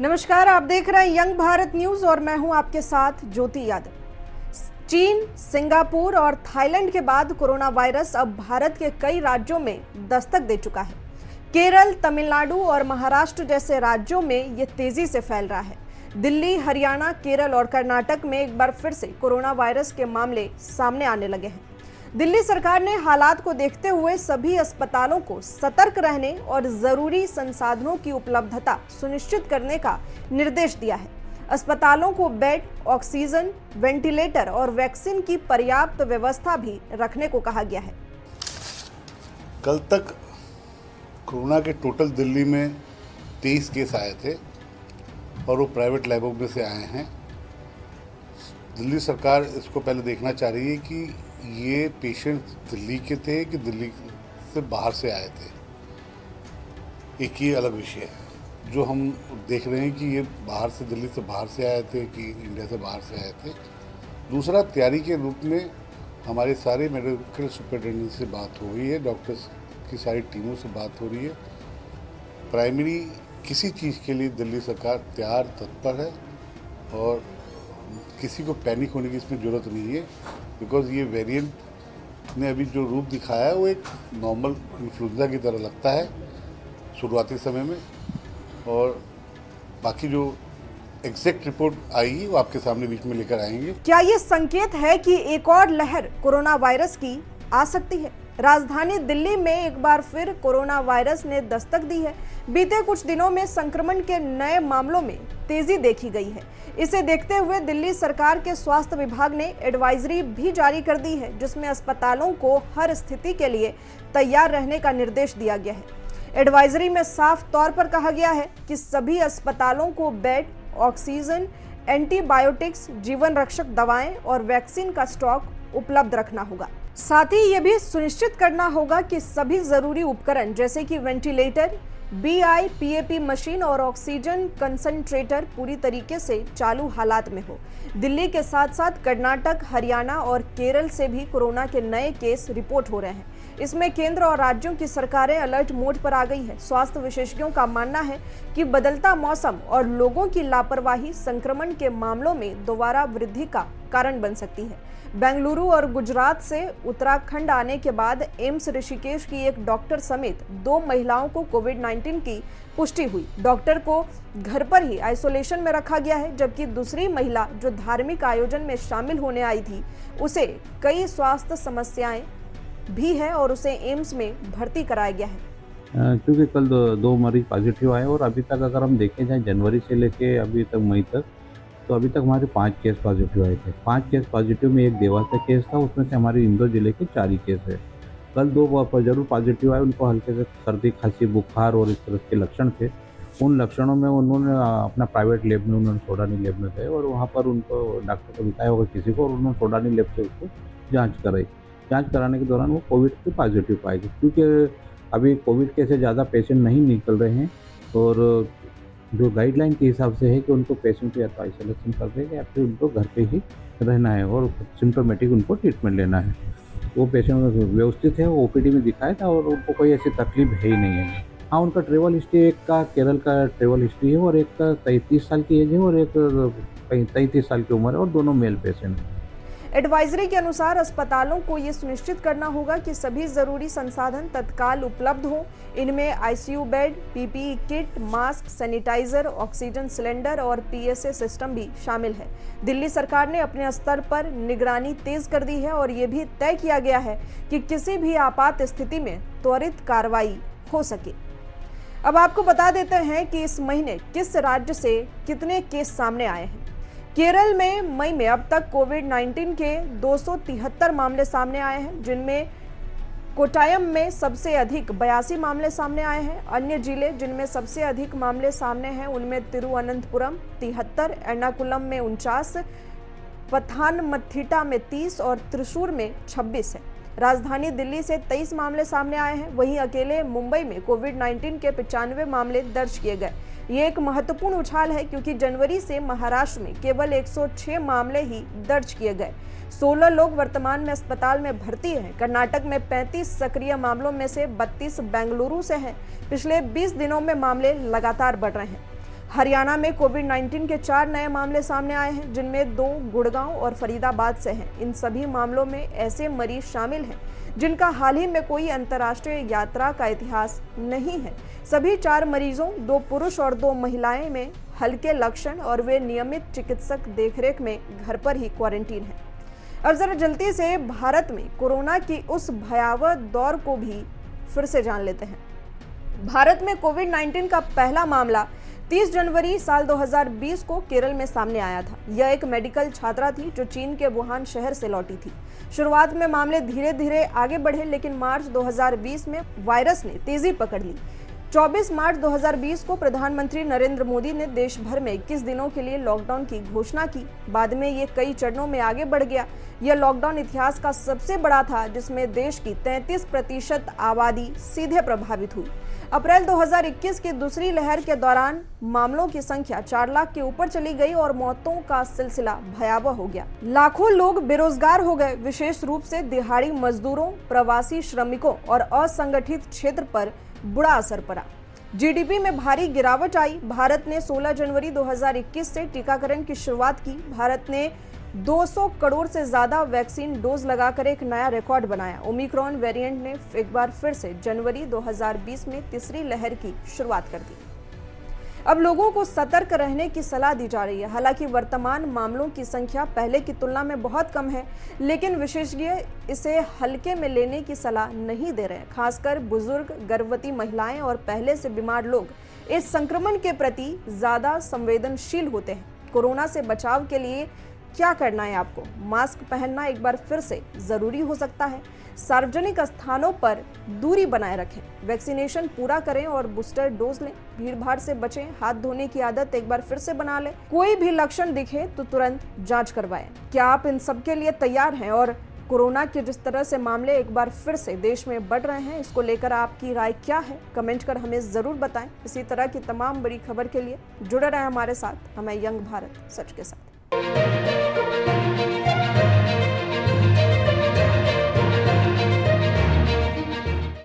नमस्कार, आप देख रहे हैं यंग भारत न्यूज और मैं हूं आपके साथ ज्योति यादव। चीन, सिंगापुर और थाईलैंड के बाद कोरोना वायरस अब भारत के कई राज्यों में दस्तक दे चुका है। केरल, तमिलनाडु और महाराष्ट्र जैसे राज्यों में ये तेजी से फैल रहा है। दिल्ली, हरियाणा, केरल और कर्नाटक में एक बार फिर से कोरोना वायरस के मामले सामने आने लगे हैं। दिल्ली सरकार ने हालात को देखते हुए सभी अस्पतालों को सतर्क रहने और जरूरी संसाधनों की उपलब्धता सुनिश्चित करने का निर्देश दिया है। अस्पतालों को बेड, ऑक्सीजन, वेंटिलेटर और वैक्सीन की पर्याप्त व्यवस्था भी रखने को कहा गया है। कल तक कोरोना के टोटल दिल्ली में 23 केस आए थे और वो प्राइवेट लैबों में से आए हैं। दिल्ली सरकार इसको पहले देखना चाह रही है कि ये पेशेंट दिल्ली के थे कि दिल्ली से बाहर से आए थे। एक ही अलग विषय है। जो हम देख रहे हैं कि ये बाहर से, दिल्ली से बाहर से आए थे कि इंडिया से बाहर से आए थे। दूसरा, तैयारी के रूप में हमारे सारे मेडिकल सुपरिटेंडेंट से बात हो रही है, डॉक्टर्स की सारी टीमों से बात हो रही है। प्राइमरी किसी चीज़ के लिए दिल्ली सरकार तैयार, तत्पर है और किसी को पैनिक होने की इसमें ज़रूरत नहीं है, बिकॉज ये वेरिएंट ने अभी जो रूप दिखाया है वो एक नॉर्मल इन्फ्लुएंजा की तरह लगता है शुरुआती समय में, और बाकी जो एग्जैक्ट रिपोर्ट आएगी वो आपके सामने बीच में लेकर आएंगे। क्या ये संकेत है कि एक और लहर कोरोना वायरस की आ सकती है? राजधानी दिल्ली में एक बार फिर कोरोना वायरस ने दस्तक दी है। बीते कुछ दिनों में संक्रमण के नए मामलों में तेजी देखी गई है। इसे देखते हुए दिल्ली सरकार के स्वास्थ्य विभाग ने एडवाइजरी भी जारी कर दी है, जिसमें अस्पतालों को हर स्थिति के लिए तैयार रहने का निर्देश दिया गया है। एडवाइजरी में साफ तौर पर कहा गया है कि सभी अस्पतालों को बेड, ऑक्सीजन, एंटीबायोटिक्स, जीवन रक्षक दवाएं और वैक्सीन का स्टॉक उपलब्ध रखना होगा। साथ ही ये भी सुनिश्चित करना होगा कि सभी जरूरी उपकरण जैसे कि वेंटिलेटर, BiPAP मशीन और ऑक्सीजन कंसंट्रेटर पूरी तरीके से चालू हालात में हो। दिल्ली के साथ साथ कर्नाटक, हरियाणा और केरल से भी कोरोना के नए केस रिपोर्ट हो रहे हैं। इसमें केंद्र और राज्यों की सरकारें अलर्ट मोड पर आ गई है। स्वास्थ्य विशेषज्ञों का मानना है कि बदलता मौसम और लोगों की लापरवाही संक्रमण के मामलों में दोबारा वृद्धि का कारण बन सकती है। बेंगलुरु और गुजरात से उत्तराखंड आने के बाद एम्स ऋषिकेश की एक डॉक्टर समेत 2 महिलाओं को कोविड-19 की पुष्टि हुई। डॉक्टर को घर पर ही आइसोलेशन में रखा गया है, जबकि दूसरी महिला जो धार्मिक आयोजन में शामिल होने आई थी, उसे कई स्वास्थ्य समस्याएं भी है और उसे एम्स में भर्ती कराया गया है। क्योंकि कल दो मरीज पॉजिटिव आए और अभी तक अगर हम देखें जाए जनवरी से लेके अभी तक मई तक, तो अभी तक हमारे 5 केस पॉजिटिव आए थे। 5 केस पॉजिटिव में एक देवास का केस था, उसमें से हमारे इंदौर जिले के 4 ही केस है। कल 2 जरूर पॉजिटिव आए, उनको हल्के से सर्दी, खांसी, बुखार और इस तरह के लक्षण थे। उन लक्षणों में उन्होंने अपना प्राइवेट लैब में, उन्होंने सोडानी लैब में गए और वहाँ पर उनको डॉक्टर को बताया होगा किसी को, और उन्होंने सोडानी लैब से उसको जाँच कराई। जाँच कराने के दौरान वो कोविड के पॉजिटिव पाए गए। क्योंकि अभी कोविड के से ज़्यादा पेशेंट नहीं निकल रहे हैं और जो गाइडलाइन के हिसाब से है कि उनको पेशेंट को या तो आइसोलेशन कर देगा या फिर उनको घर पे ही रहना है और सिम्टोमेटिक उनको ट्रीटमेंट लेना है। वो पेशेंट व्यवस्थित है, वो OPD में दिखाया था और उनको कोई ऐसी तकलीफ है ही नहीं है। हाँ, उनका ट्रेवल हिस्ट्री, एक का केरल का ट्रेवल हिस्ट्री है और एक का 33 साल की एज है और एक 33 साल की उम्र है और दोनों मेल पेशेंट हैं। एडवाइजरी के अनुसार अस्पतालों को ये सुनिश्चित करना होगा कि सभी जरूरी संसाधन तत्काल उपलब्ध हों। इनमें ICU bed, PPE kit, mask, sanitiser, oxygen cylinder और PSA सिस्टम भी शामिल है। दिल्ली सरकार ने अपने स्तर पर निगरानी तेज कर दी है और ये भी तय किया गया है कि किसी भी आपात स्थिति में त्वरित कार्रवाई हो सके। अब आपको बता देते हैं कि इस महीने किस राज्य से कितने केस सामने आए हैं। केरल में मई में अब तक कोविड-19 के 273 मामले सामने आए हैं, जिनमें कोट्टायम में सबसे अधिक 82 मामले सामने आए हैं। अन्य जिले जिनमें सबसे अधिक मामले सामने हैं उनमें तिरुवनंतपुरम 73, एर्नाकुलम में 49, पथानमथिट्टा में 30 और त्रिशूर में 26 है। राजधानी दिल्ली से 23 मामले सामने आए हैं। वहीं अकेले मुंबई में कोविड-19 के 95 मामले दर्ज किए गए। ये एक महत्वपूर्ण उछाल है क्योंकि जनवरी से महाराष्ट्र में केवल 106 मामले ही दर्ज किए गए। 16 लोग वर्तमान में अस्पताल में भर्ती हैं। कर्नाटक में 35 सक्रिय मामलों में से 32 बेंगलुरु से हैं। पिछले 20 दिनों में मामले लगातार बढ़ रहे हैं। हरियाणा में कोविड-19 के 4 नए मामले सामने आए हैं, जिनमें 2 गुड़गांव और फरीदाबाद से हैं। इन सभी मामलों में ऐसे मरीज शामिल हैं जिनका हाल ही में कोई अंतर्राष्ट्रीय यात्रा का इतिहास नहीं है। सभी 4 मरीजों, 2 पुरुष और 2 महिलाएं में हल्के लक्षण और वे नियमित चिकित्सक देखरेख में घर पर ही क्वारंटीन हैं। अब जरा जल्दी से भारत में कोरोना की उस भयावह दौर को भी फिर से जान लेते हैं। भारत में कोविड-19 का पहला मामला 30 जनवरी साल 2020 को केरल में सामने आया था। यह एक मेडिकल छात्रा थी जो चीन के वुहान शहर से लौटी थी। शुरुआत में मामले धीरे धीरे आगे बढ़े, लेकिन मार्च 2020 में वायरस ने तेजी पकड़ ली। 24 मार्च 2020 को प्रधानमंत्री नरेंद्र मोदी ने देश भर में 21 दिनों के लिए लॉकडाउन की घोषणा की। बाद में ये कई चरणों में आगे बढ़ गया। यह लॉकडाउन इतिहास का सबसे बड़ा था, जिसमें देश की 33% आबादी सीधे प्रभावित हुई। अप्रैल 2021 की दूसरी लहर के दौरान मामलों की संख्या 4 लाख के ऊपर चली गई और मौतों का सिलसिला भयावह हो गया। लाखों लोग बेरोजगार हो गए। विशेष रूप से दिहाड़ी मजदूरों, प्रवासी श्रमिकों और असंगठित क्षेत्र पर बुरा असर पड़ा। जीडीपी में भारी गिरावट आई। भारत ने 16 जनवरी 2021 से टीकाकरण की शुरुआत की। भारत ने 200 करोड़ से ज्यादा वैक्सीन डोज लगाकर एक नया रिकॉर्ड बनाया। ओमिक्रॉन वेरिएंट ने एक बार फिर से जनवरी 2020 में तीसरी लहर की शुरुआत कर दी। अब लोगों को सतर्क रहने की सलाह दी जा रही है। हालांकि वर्तमान मामलों की संख्या पहले की तुलना में बहुत कम है, लेकिन विशेषज्ञ इसे हल्के में लेने की सलाह नहीं दे रहे हैं। खासकर बुजुर्ग, गर्भवती महिलाएं और पहले से बीमार लोग इस संक्रमण के प्रति ज्यादा संवेदनशील होते हैं। कोरोना से बचाव के लिए क्या करना है आपको? मास्क पहनना एक बार फिर से जरूरी हो सकता है। सार्वजनिक स्थानों पर दूरी बनाए रखें। वैक्सीनेशन पूरा करें और बूस्टर डोज लें। भीड़भाड़ से बचें। हाथ धोने की आदत एक बार फिर से बना लें। कोई भी लक्षण दिखे तो तुरंत जांच करवाएं। क्या आप इन सब के लिए तैयार हैं? और कोरोना के जिस तरह से मामले एक बार फिर से देश में बढ़ रहे हैं, इसको लेकर आपकी राय क्या है? कमेंट कर हमें जरूर बताएं। इसी तरह की तमाम बड़ी खबर के लिए जुड़े रहें हमारे साथ। हमें यंग भारत सच के साथ।